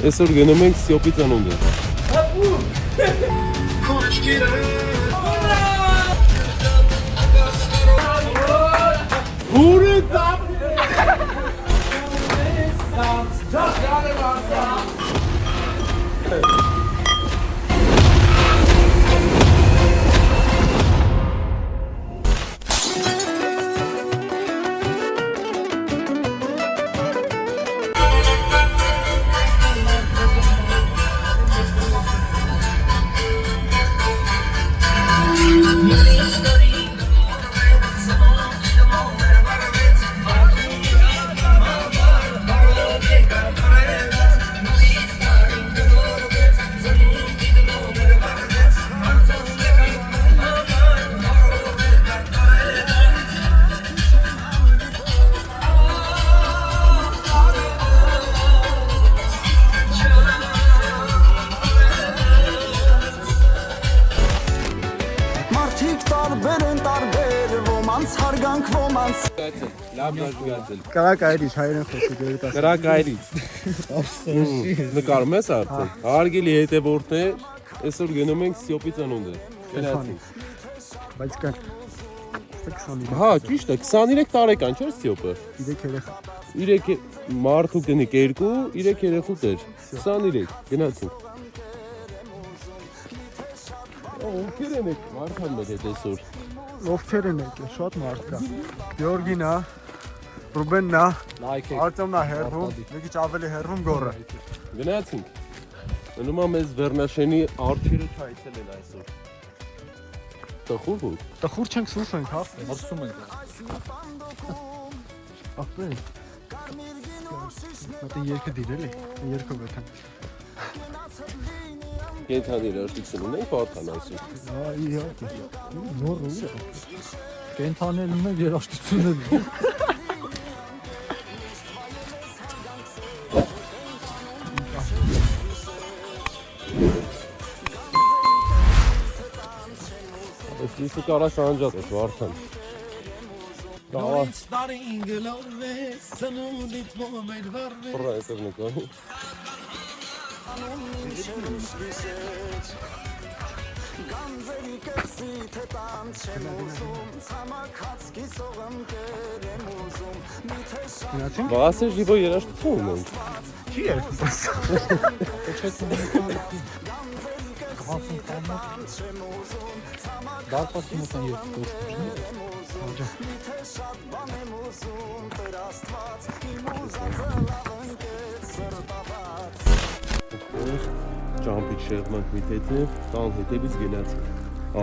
Այսօր գնում ենք Սյոպի ծնունդը։ Կրակ այրիչ, հայերեն խոսի գերիտասարդ։ Կրակ այրիչ։ Նկարում ես արդեն։ Հարգելի հետևորդներ, այսօր գնում ենք Սյոպի ծնունդը։ Գնացինք։ Բայց կան 25։ Հա, ճիշտ է, 23 տարեկան չէ՞ Սյոպը։ 3 երեխա։ 3 մարդու կնիկ 2, 3 երեխու տեր։ 23, գնացինք։ Ովքեր են եք մարդան մեր հետ այսօր։ Ովքեր են եկել, շատ մարդ կա։ Գեորգին է, Ռուբենն է, Արտեմն է հեռվում, մի քիչ ավելի հեռվում Գոռը։ Գնացինք։ Մնում է մեզ Վերնաշենի արջերը չայցելել այսօր։ Տխուր ու։ Տխուր չենք սուսենք, հա։ Մրսում ենք։ Ախպեր։ Մտի երկը դիրել է, երկով էթան։ Կենթանի երաժշտություն ունենք պատան այսօր։ Հա, իհարկե։ Նոր ու։ Կենթանել ունենք երաժշտություններ։ Իսկ կարա սանջած է վարդան։ Դավա։ Պռա էսր նկանի։ Բասը ժիբո երաշտություն ունենք։ Չի է։ Դարպասի մոտան երկու Ճամպից շեղմանք մի թեթև, տան հետևից գնացինք,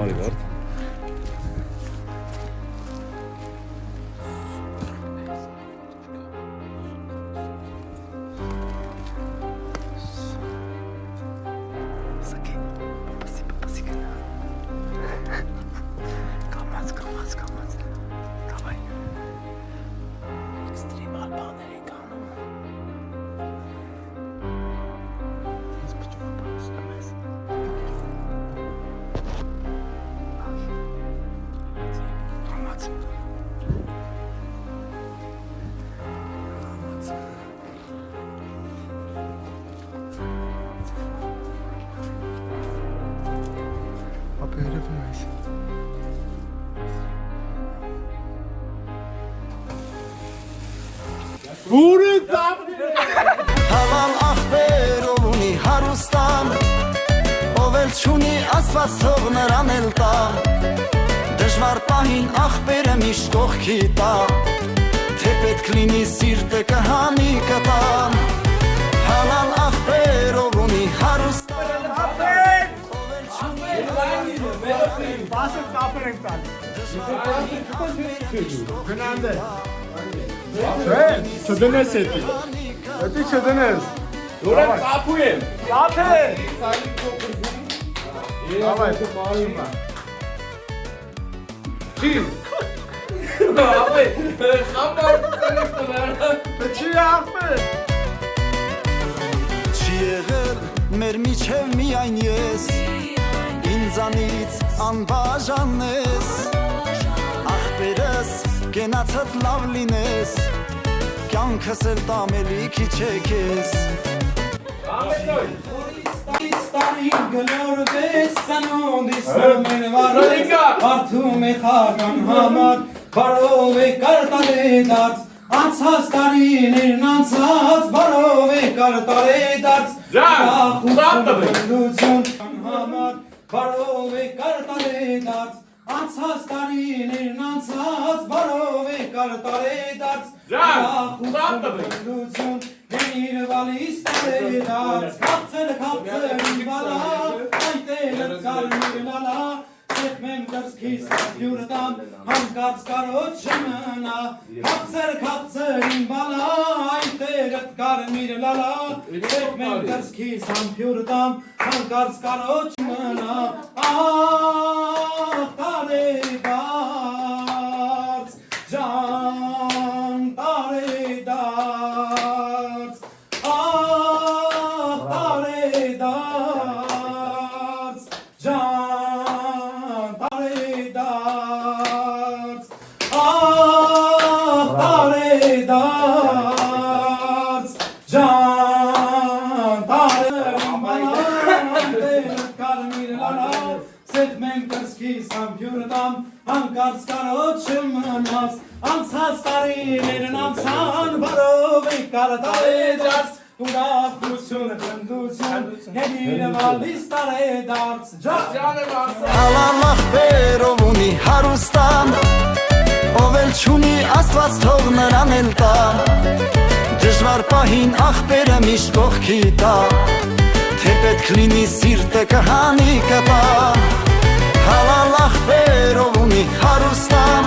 արևարդ։ Հավալ ախպեր ով ունի հարուստան, ով էլ չունի ասված թող նրան էլ տա, դժվար պահին ախպերը միշտ կողքի տա, թե պետք լինի սիրտը կհանի կտան, հավալ ախպեր ով ունի հարուստան, ով էլ չունի Բասը կապեր ենք տալ։ Գնանդ է։ Չէ, չդնես էտի։ Էտի չդնես։ Ուրեմ կապու եմ։ Կապ է։ Davay. Kim? Abi, kapattı sen Չի ախպեր։ Չի եղել մեր միջև միայն ես, ինձանից անբաժանն ես, ախպերս կենացդ լավ լինես, կյանքս էլ տամելի քիչ է քեզ։ Ստանին գլորվեց սանոնդիս մեն վարեց Արդում է խագան համար բարով է կարտալ է դարձ Անցած տարիներն անցած բարով է կարտալ է դարձ Ախուսություն համար բարով է կարտալ է դարձ Անցած տարիներն անցած բարով է կարտալ է դարձ Ախուսություն Գենիր վալիս տարե դարձ Կապցեր իվալա Այտելը կարմիր լալա Սեխմեն կրսքիս հյուրդամ Հանկարծ կարոտ շմնա Կապցեր իվալա Այտելը կարմիր լալա Սեխմեն կրսքիս հյուրդամ Հանկարծ կարոտ շմնա Աղ տարե դարձ Ժան տարե դարձ Հանկարծ կարոտ շմնաց Անցած տարիներն անցան Բարով է կարտալ է դարձ Ուրախություն, խնդություն Գենիրը վալիս տարե դարձ Հալալ ախպերով ունի հարուստան Ով էլ չունի աստված թող նրան էլ տա Դժվար պահին ախպերը միշտ կողքի տա Թե պետք լինի սիրտը կհանի կտա Հալալ ախպերով ունի հարուստան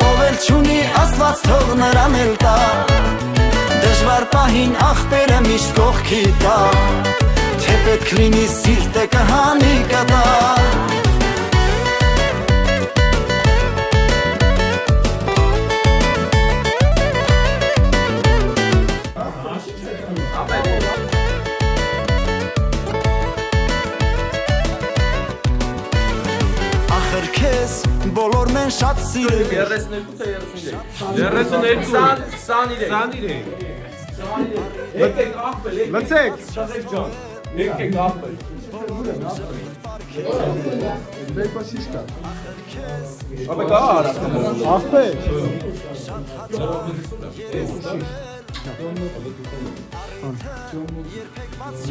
Ով էլ չունի աստված թող նրան էլ տա Դժվար պահին ախպերը միշտ կողքի տա Թե պետք լինի սիրտը կհանի կտա Ախր քեզ բոլորն են շատ սիրել 32 Եկեք ախպել, Լցեք եկեք ախպել Բեկո շիշկա Ապա կա արա Ախպեր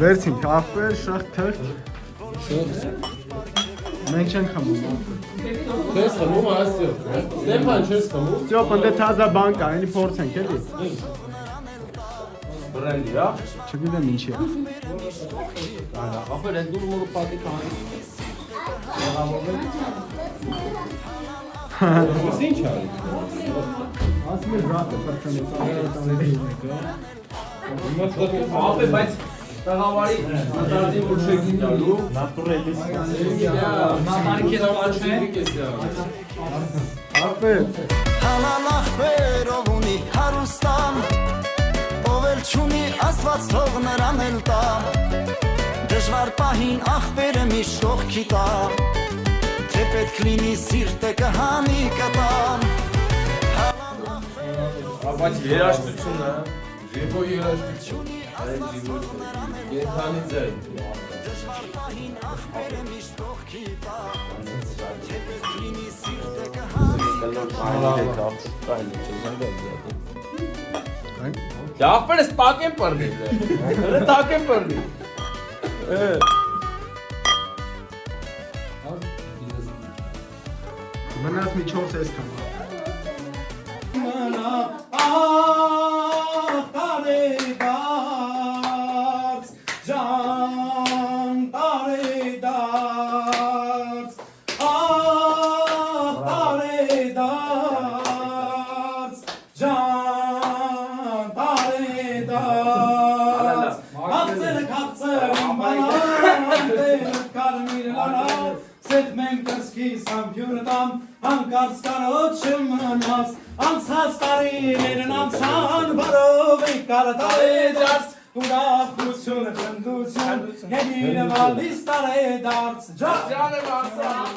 Վերցինք ախպեր շախ թրք Մենք չենք խմում Քեզ խմում ասյո Ստեփան չես խմում Ստյոպ ընդ թազա բան կա, այնի փորձենք էլի Բրենդի, հա Չգիտեմ ինչի է Ապա այդ դու մորը պատի կանի Ո՞ս ինչ արի Ասում է ռապ է պրծանից Ապա բայց Տղավարի նատարդին որ չեքին դալու Նատուրելիս Նատարիք է Ախպեր Հալալ ախպերով ունի հարուստան Ով էլ չունի աստված թող նրան էլ տա Դժվար պահին ախպերը միշտ կողքի տա Թե պետք լինի սիրտը կհանի կտա Բայց երաշտությունը Ժիվո երաշտություն Գենթանի ձայն Դժվար պահին ախպերը միշտ կողքի տա Թե պետք լինի սիրտը կհանի Ախպերս տակ եմ պրնի Տակ եմ պրնի Մնաց մի 4 ես կամ Աղ տարե դարձ Ժան տարե դարձ Աղ տարե դարձ Ժան տարե դարձ Կապցեր իվալա Կարմիր լալա Սեխմեն կրսքիս հյուրդամ Հանկարծ կարոտ շմնաց Անցած տարիներն անցան Բարով է կարտալ է դարձ Ուրախություն, խնդություն Գենիրը վալիս տարե դարձ Ջան եմ անցան